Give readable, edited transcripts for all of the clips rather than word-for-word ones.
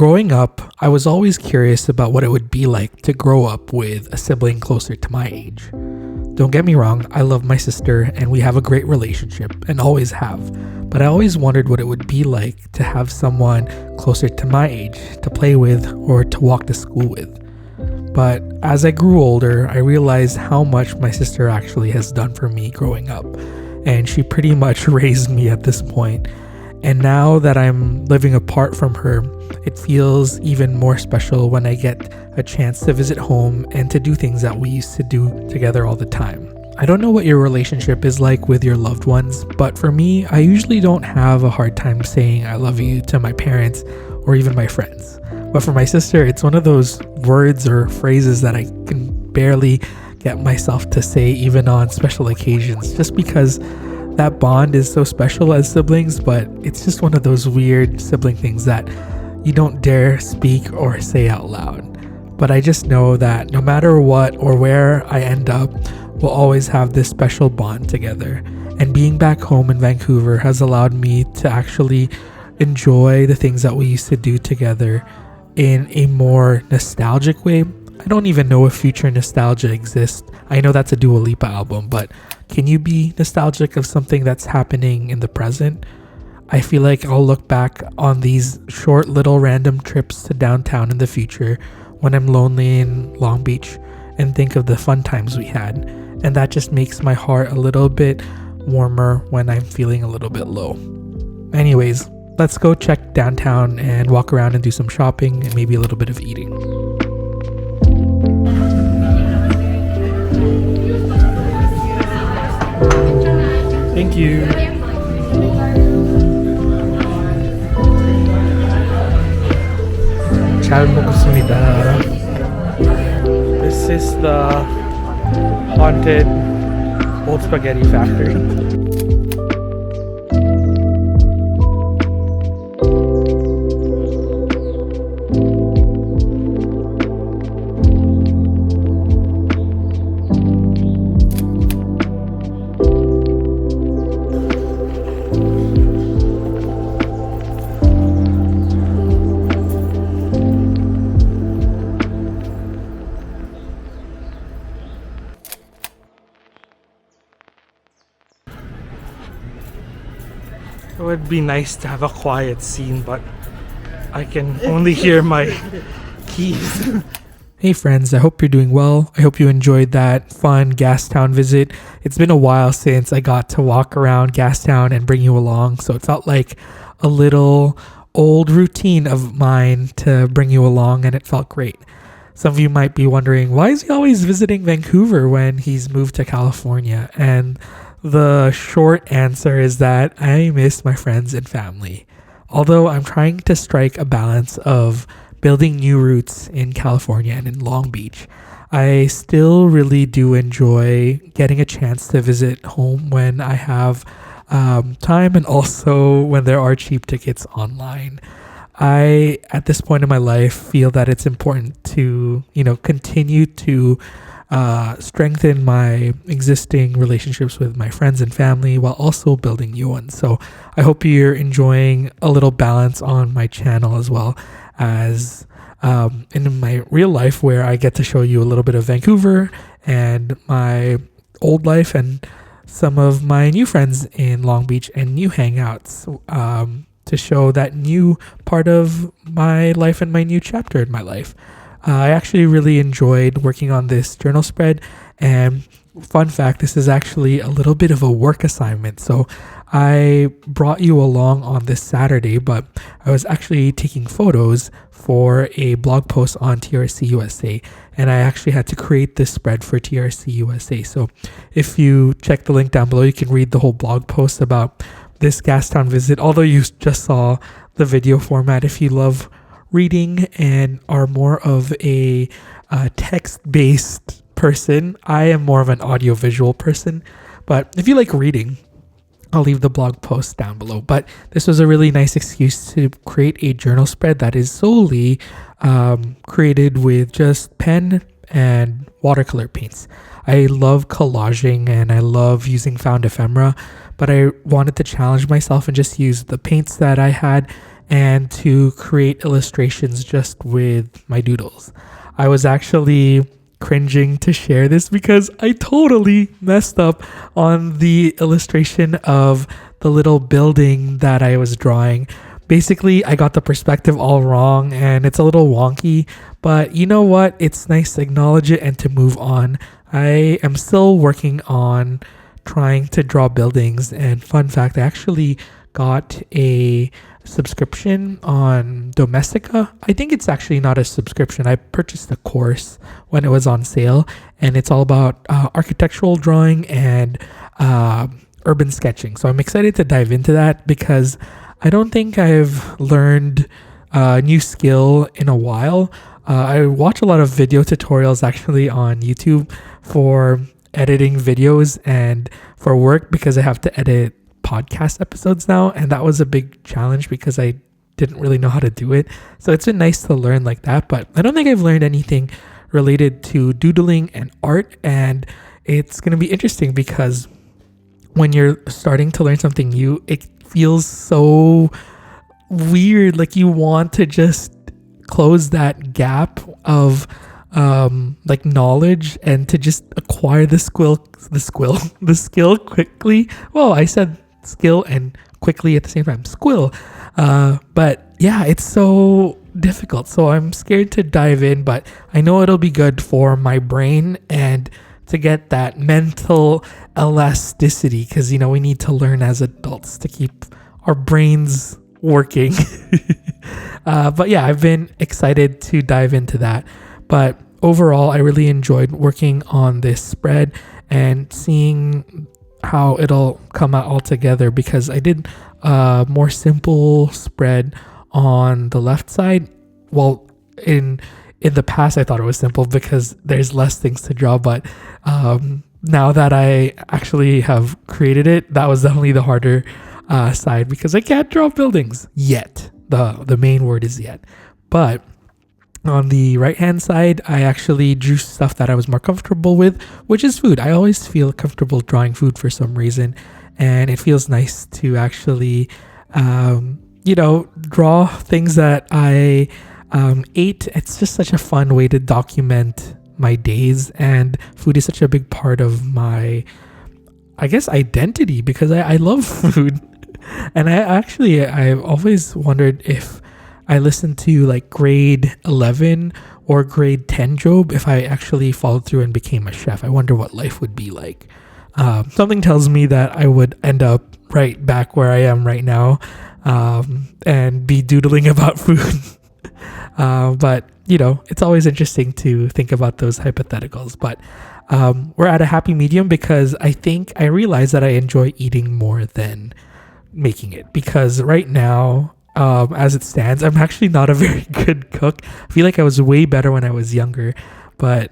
Growing up, I was always curious about what it would be like to grow up with a sibling closer to my age. Don't get me wrong, I love my sister and we have a great relationship and always have, but I always wondered what it would be like to have someone closer to my age to play with or to walk to school with. But as I grew older, I realized how much my sister actually has done for me growing up, and she pretty much raised me at this point. And now that I'm living apart from her, it feels even more special when I get a chance to visit home and to do things that we used to do together all the time. I don't know what your relationship is like with your loved ones, but for me, I usually don't have a hard time saying I love you to my parents or even my friends. But for my sister, it's one of those words or phrases that I can barely get myself to say even on special occasions, just because that bond is so special as siblings, but it's just one of those weird sibling things that you don't dare speak or say out loud. But I just know that no matter what or where I end up, we'll always have this special bond together. And being back home in Vancouver has allowed me to actually enjoy the things that we used to do together in a more nostalgic way. I don't even know if future nostalgia exists. I know that's a Dua Lipa album, but can you be nostalgic of something that's happening in the present? I feel like I'll look back on these short little random trips to downtown in the future when I'm lonely in Long Beach and think of the fun times we had. And that just makes my heart a little bit warmer when I'm feeling a little bit low. Anyways, let's go check downtown and walk around and do some shopping and maybe a little bit of eating. Thank you. 잘 먹겠습니다. This is the haunted old spaghetti factory. It would be nice to have a quiet scene, but I can only hear my keys. Hey friends, I hope you're doing well. I hope you enjoyed that fun Gastown visit. It's been a while since I got to walk around Gastown and bring you along, so it felt like a little old routine of mine to bring you along, and it felt great. Some of you might be wondering, why is he always visiting Vancouver when he's moved to California? And the short answer is that I miss my friends and family. Although I'm trying to strike a balance of building new roots in California and in Long Beach, I still really do enjoy getting a chance to visit home when I have time, and also when there are cheap tickets online. I, at this point in my life, feel that it's important to, continue to strengthen my existing relationships with my friends and family while also building new ones. So I hope you're enjoying a little balance on my channel as well as in my real life, where I get to show you a little bit of Vancouver and my old life and some of my new friends in Long Beach and new hangouts to show that new part of my life and my new chapter in my life. I actually really enjoyed working on this journal spread, and fun fact, this is actually a little bit of a work assignment. So I brought you along on this Saturday, but I was actually taking photos for a blog post on TRC USA, and I actually had to create this spread for TRC USA. So if you check the link down below, you can read the whole blog post about this Gastown visit, although you just saw the video format. If you love reading and are more of a text-based person, I am more of an audio-visual person. But if you like reading, I'll leave the blog post down below. But this was a really nice excuse to create a journal spread that is solely created with just pen and watercolor paints. I love collaging and I love using found ephemera, but I wanted to challenge myself and just use the paints that I had and to create illustrations just with my doodles. I was actually cringing to share this because I totally messed up on the illustration of the little building that I was drawing. Basically, I got the perspective all wrong and it's a little wonky, but you know what? It's nice to acknowledge it and to move on. I am still working on trying to draw buildings, and fun fact, I actually got a subscription on Domestika. I think it's actually not a subscription. I purchased a course when it was on sale, and it's all about architectural drawing and urban sketching. So I'm excited to dive into that because I don't think I've learned a new skill in a while. I watch a lot of video tutorials actually on YouTube for editing videos and for work because I have to edit podcast episodes now, and that was a big challenge because I didn't really know how to do it. So it's been nice to learn like that, but I don't think I've learned anything related to doodling and art, and it's going to be interesting because when you're starting to learn something new, it feels so weird, like you want to just close that gap of like knowledge and to just acquire the skill quickly. Well, I said skill and quickly at the same time, squill. But yeah, it's so difficult. So I'm scared to dive in, but I know it'll be good for my brain and to get that mental elasticity, because you know we need to learn as adults to keep our brains working. But yeah, I've been excited to dive into that. But overall, I really enjoyed working on this spread and seeing how it'll come out all together, because I did a more simple spread on the left side. Well, in the past, I thought it was simple because there's less things to draw, but now that I actually have created it, that was definitely the harder side because I can't draw buildings yet. The main word is yet. But on the right hand side, I actually drew stuff that I was more comfortable with, which is food. I always feel comfortable drawing food for some reason, and it feels nice to actually draw things that I ate. It's just such a fun way to document my days, and food is such a big part of my, I guess, identity because I love food. And I've always wondered if I listened to like grade 11 or grade 10 Job, if I actually followed through and became a chef. I wonder what life would be like. Something tells me that I would end up right back where I am right now, and be doodling about food. But you know, it's always interesting to think about those hypotheticals. But we're at a happy medium because I think I realize that I enjoy eating more than making it, because right now, as it stands, I'm actually not a very good cook. I feel like I was way better when I was younger, but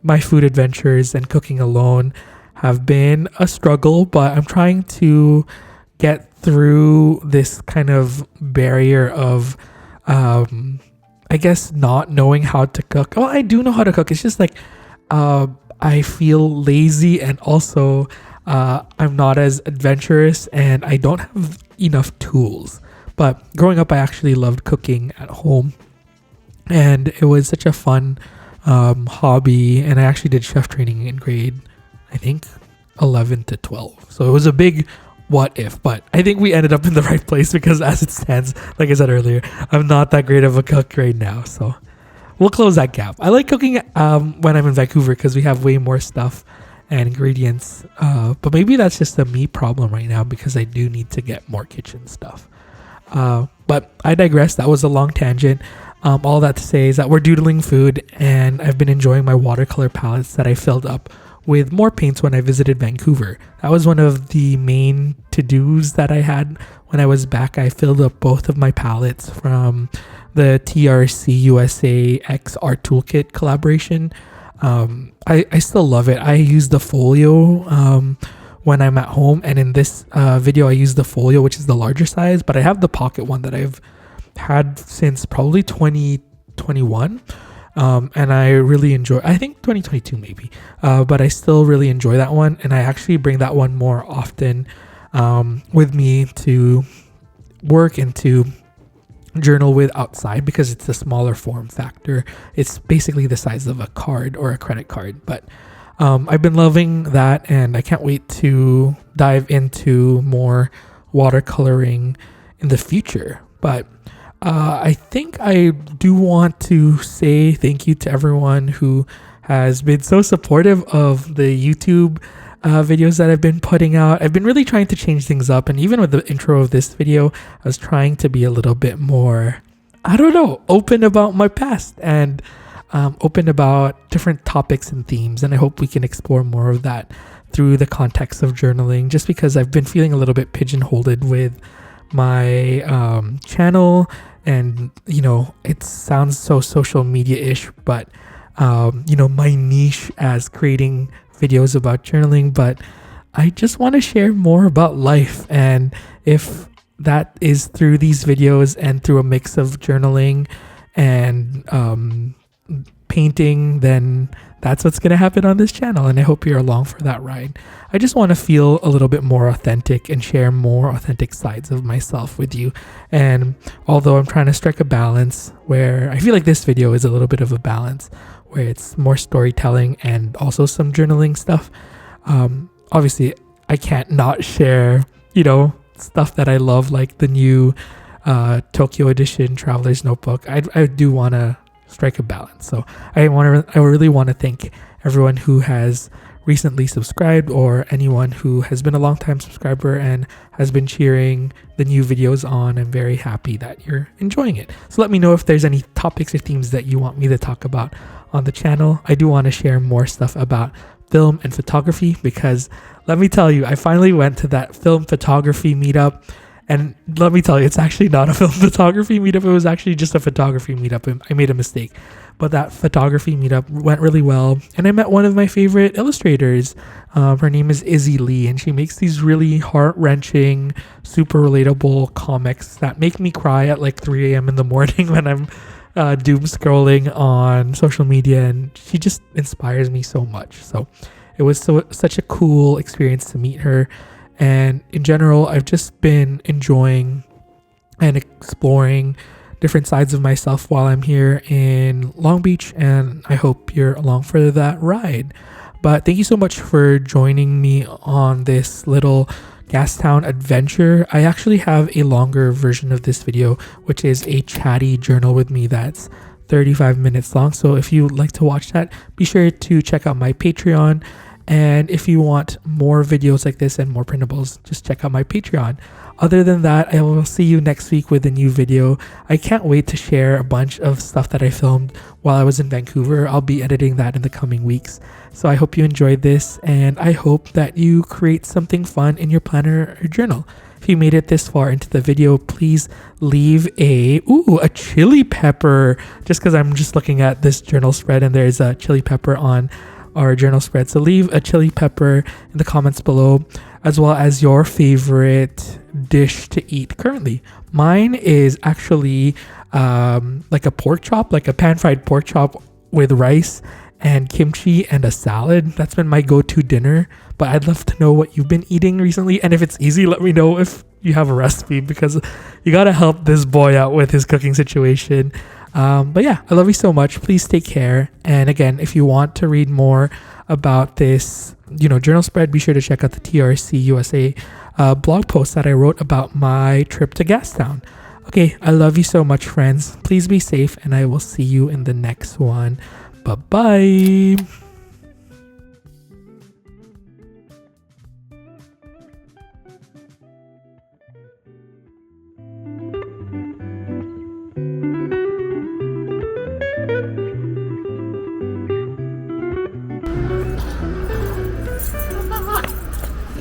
my food adventures and cooking alone have been a struggle, but I'm trying to get through this kind of barrier of I guess not knowing how to cook. Well, I do know how to cook. It's just like I feel lazy, and also I'm not as adventurous, and I don't have enough tools. But growing up, I actually loved cooking at home, and it was such a fun hobby. And I actually did chef training in grade, I think, 11 to 12. So it was a big what if, but I think we ended up in the right place because as it stands, like I said earlier, I'm not that great of a cook right now. So we'll close that gap. I like cooking when I'm in Vancouver because we have way more stuff and ingredients. But maybe that's just a me problem right now because I do need to get more kitchen stuff. But I digress. That was a long tangent. All that to say is that we're doodling food, and I've been enjoying my watercolor palettes that I filled up with more paints when I visited Vancouver. That was one of the main to-dos that I had when I was back. I filled up both of my palettes from the TRC USA X Art Toolkit collaboration. I still love it. I use the folio when I'm at home, and in this video I use the folio, which is the larger size, but I have the pocket one that I've had since probably 2021. And I really enjoy, I think 2022 maybe, but I still really enjoy that one, and I actually bring that one more often with me to work and to journal with outside because it's a smaller form factor. It's basically the size of a card or a credit card. But I've been loving that, and I can't wait to dive into more watercoloring in the future. But I think I do want to say thank you to everyone who has been so supportive of the YouTube videos that I've been putting out. I've been really trying to change things up, and even with the intro of this video, I was trying to be a little bit more, I don't know, open about my past and open about different topics and themes, and I hope we can explore more of that through the context of journaling, just because I've been feeling a little bit pigeonholed with my channel. And it sounds so social media-ish, but my niche as creating videos about journaling, but I just want to share more about life. And if that is through these videos and through a mix of journaling and painting, then that's what's going to happen on this channel, and I hope you're along for that ride. I just want to feel a little bit more authentic and share more authentic sides of myself with you. And although I'm trying to strike a balance where I feel like this video is a little bit of a balance, where it's more storytelling and also some journaling stuff, obviously I can't not share, stuff that I love, like the new Tokyo edition Traveler's Notebook. I do want to strike a balance. So I really want to thank everyone who has recently subscribed, or anyone who has been a long time subscriber and has been cheering the new videos on. I'm very happy that you're enjoying it. So let me know if there's any topics or themes that you want me to talk about on the channel. I do want to share more stuff about film and photography, because let me tell you, I finally went to that film photography meetup. And let me tell you, it's actually not a film photography meetup. It was actually just a photography meetup. I made a mistake. But that photography meetup went really well. And I met one of my favorite illustrators. Her name is Izzy Lee. And she makes these really heart-wrenching, super relatable comics that make me cry at like 3 a.m. in the morning when I'm doom scrolling on social media. And she just inspires me so much. So it was such a cool experience to meet her. And in general, I've just been enjoying and exploring different sides of myself while I'm here in Long Beach, and I hope you're along for that ride. But thank you so much for joining me on this little Gastown adventure. I actually have a longer version of this video, which is a chatty journal with me that's 35 minutes long. So if you'd like to watch that, be sure to check out my Patreon. And if you want more videos like this and more printables, just check out my Patreon. Other than that, I will see you next week with a new video. I can't wait to share a bunch of stuff that I filmed while I was in Vancouver. I'll be editing that in the coming weeks. So I hope you enjoyed this, and I hope that you create something fun in your planner or journal. If you made it this far into the video, please leave a chili pepper, just because I'm just looking at this journal spread and there's a chili pepper on our journal spread. So leave a chili pepper in the comments below, as well as your favorite dish to eat currently. Mine is actually like a pork chop, like a pan-fried pork chop with rice and kimchi and a salad. That's been my go-to dinner, but I'd love to know what you've been eating recently, and if it's easy, let me know if you have a recipe, because you gotta help this boy out with his cooking situation. But yeah, I love you so much. Please take care. And again, if you want to read more about this, journal spread, be sure to check out the TRC USA blog post that I wrote about my trip to Gastown. Okay, I love you so much, friends. Please be safe, and I will see you in the next one. Bye-bye.